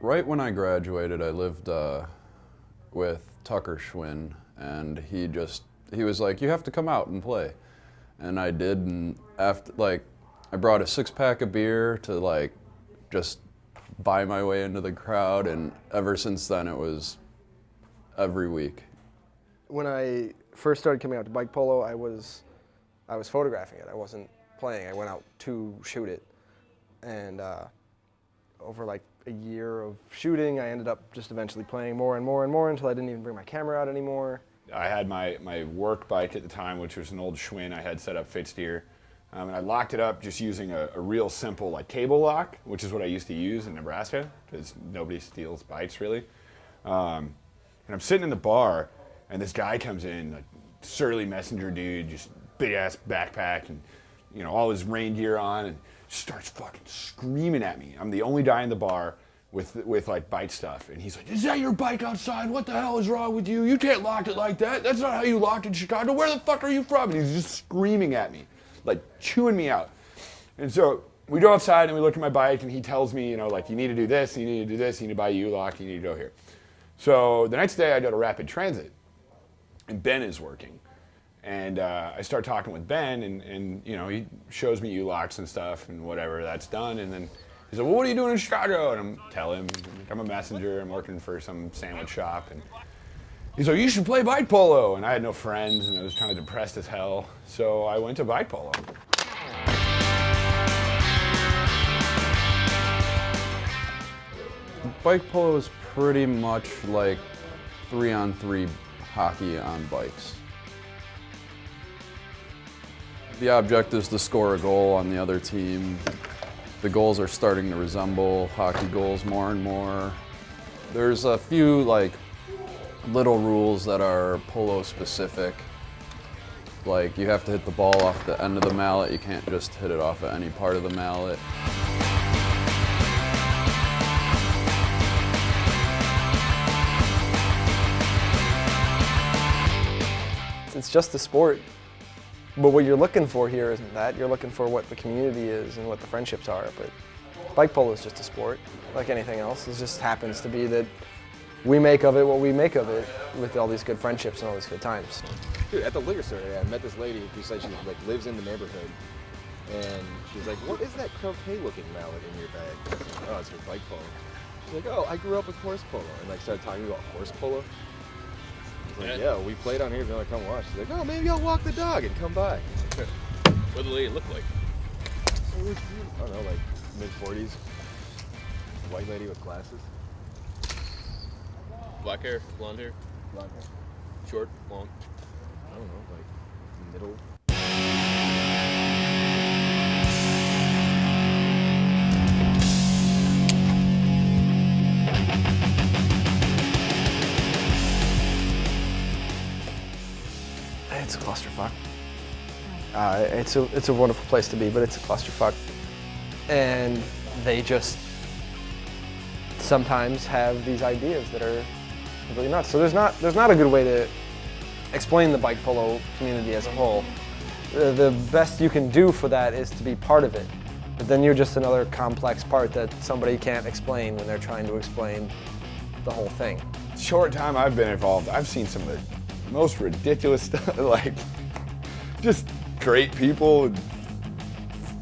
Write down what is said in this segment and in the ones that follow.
Right when I graduated, I lived with Tucker Schwinn, and he was like, "You have to come out and play," and I did. And after, I brought a six-pack of beer to just buy my way into the crowd, and ever since then it was every week. When I first started coming out to bike polo, I was photographing it. I wasn't playing. I went out to shoot it, and over a year of shooting, I ended up just eventually playing more and more and more until I didn't even bring my camera out anymore. I had my work bike at the time, which was an old Schwinn I had set up fixed steer. And I locked it up just using a real simple cable lock, which is what I used to use in Nebraska, because nobody steals bikes really. And I'm sitting in the bar, and this guy comes in, surly messenger dude, just big ass backpack, and all his rain gear on, and starts fucking screaming at me. I'm the only guy in the bar with bike stuff, and he's like, "Is that your bike outside? What the hell is wrong with you? You can't lock it like that. That's not how you locked it in Chicago. Where the fuck are you from?" And he's just screaming at me, chewing me out. And so we go outside and we look at my bike, and he tells me, you need to do this, you need to do this, you need to buy a U-lock, you need to go here. So the next day I go to Rapid Transit, and Ben is working. And I start talking with Ben, and he shows me U-locks and stuff and whatever, that's done. And then he's like, "Well, what are you doing in Chicago?" And I'm telling him, I'm a messenger, I'm working for some sandwich shop. And he's like, "You should play bike polo." And I had no friends, and I was kind of depressed as hell. So I went to bike polo. Bike polo is pretty much like 3-on-3 hockey on bikes. The object is to score a goal on the other team. The goals are starting to resemble hockey goals more and more. There's a few little rules that are polo specific. You have to hit the ball off the end of the mallet. You can't just hit it off at any part of the mallet. It's just a sport. But what you're looking for here isn't that. You're looking for what the community is and what the friendships are. But bike polo is just a sport, like anything else. It just happens to be that we make of it what we make of it, with all these good friendships and all these good times. Dude, at the liquor store, I met this lady who said she lives in the neighborhood, and she's like, "What is that croquet-looking mallet in your bag?" "Oh, it's for bike polo." She's like, "Oh, I grew up with horse polo," and started talking about horse polo. Like, "Yeah, we played on here if you want to come watch." She's like, "Oh, maybe I'll walk the dog and come by." What did the lady look like? I don't know, mid-40s. White lady with glasses. Black hair, blonde hair, Blonde hair. short, long. I don't know, middle. It's a clusterfuck. It's a wonderful place to be, but it's a clusterfuck. And they just sometimes have these ideas that are completely nuts. So there's not a good way to explain the bike polo community as a whole. The best you can do for that is to be part of it. But then you're just another complex part that somebody can't explain when they're trying to explain the whole thing. Short time I've been involved, I've seen some of the most ridiculous stuff, just great people and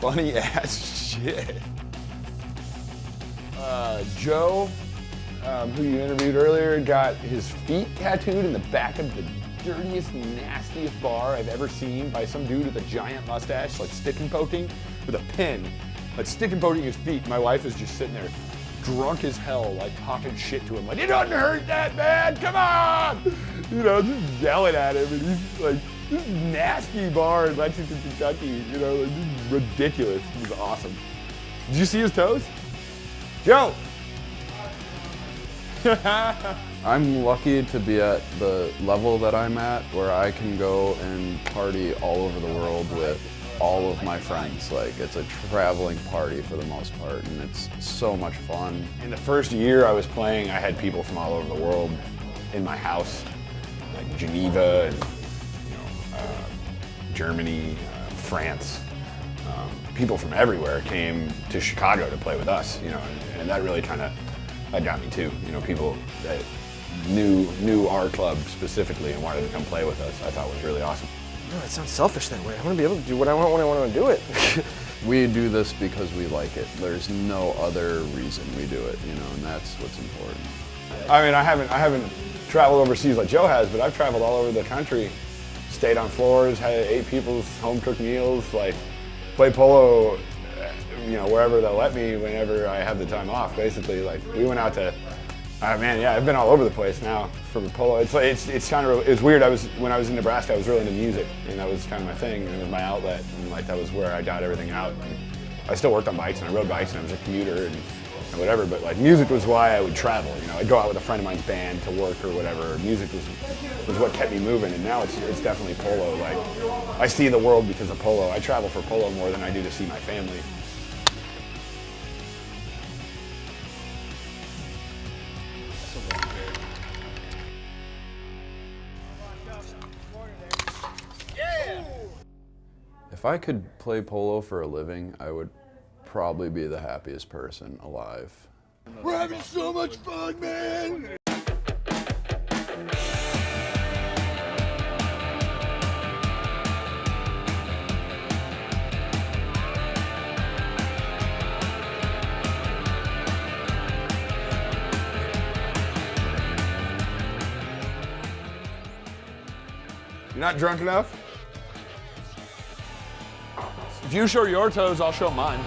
funny ass shit. Joe, who you interviewed earlier, got his feet tattooed in the back of the dirtiest, nastiest bar I've ever seen by some dude with a giant mustache, stick and poking with a pin, stick and poking his feet. My wife is just sitting there drunk as hell, talking shit to him, "It doesn't hurt that bad, come on!" Just yelling at him, and he's this nasty bar in Lexington, Kentucky, just ridiculous. It was awesome. Did you see his toes? Joe! I'm lucky to be at the level that I'm at, where I can go and party all over the world with all of my friends. It's a traveling party for the most part, and it's so much fun. In the first year I was playing, I had people from all over the world in my house, Geneva and Germany, France. People from everywhere came to Chicago to play with us, and that really kind of that got me too. You know, people that knew our club specifically and wanted to come play with us, I thought was really awesome. No, it sounds selfish that way. I want to be able to do what I want when I want to do it. We do this because we like it. There's no other reason we do it, you know, and that's what's important. I mean, I haven't traveled overseas like Joe has, but I've traveled all over the country, stayed on floors, ate people's home-cooked meals, like play polo, you know, wherever they'll let me whenever I have the time off, basically. Like, we went out to, man, yeah, I've been all over the place now for polo. It's kind of, it's weird. When I was in Nebraska, I was really into music, and that was kind of my thing, and it was my outlet, and like that was where I got everything out. And I still worked on bikes, and I rode bikes, and I was a commuter, and whatever, but like music was why I would travel. You know, I'd go out with a friend of mine's band to work or whatever. Music was what kept me moving, and now it's definitely polo. Like, I see the world because of polo. I travel for polo more than I do to see my family. If I could play polo for a living, I would probably be the happiest person alive. We're having so much fun, man! You're not drunk enough? If you show your toes, I'll show mine.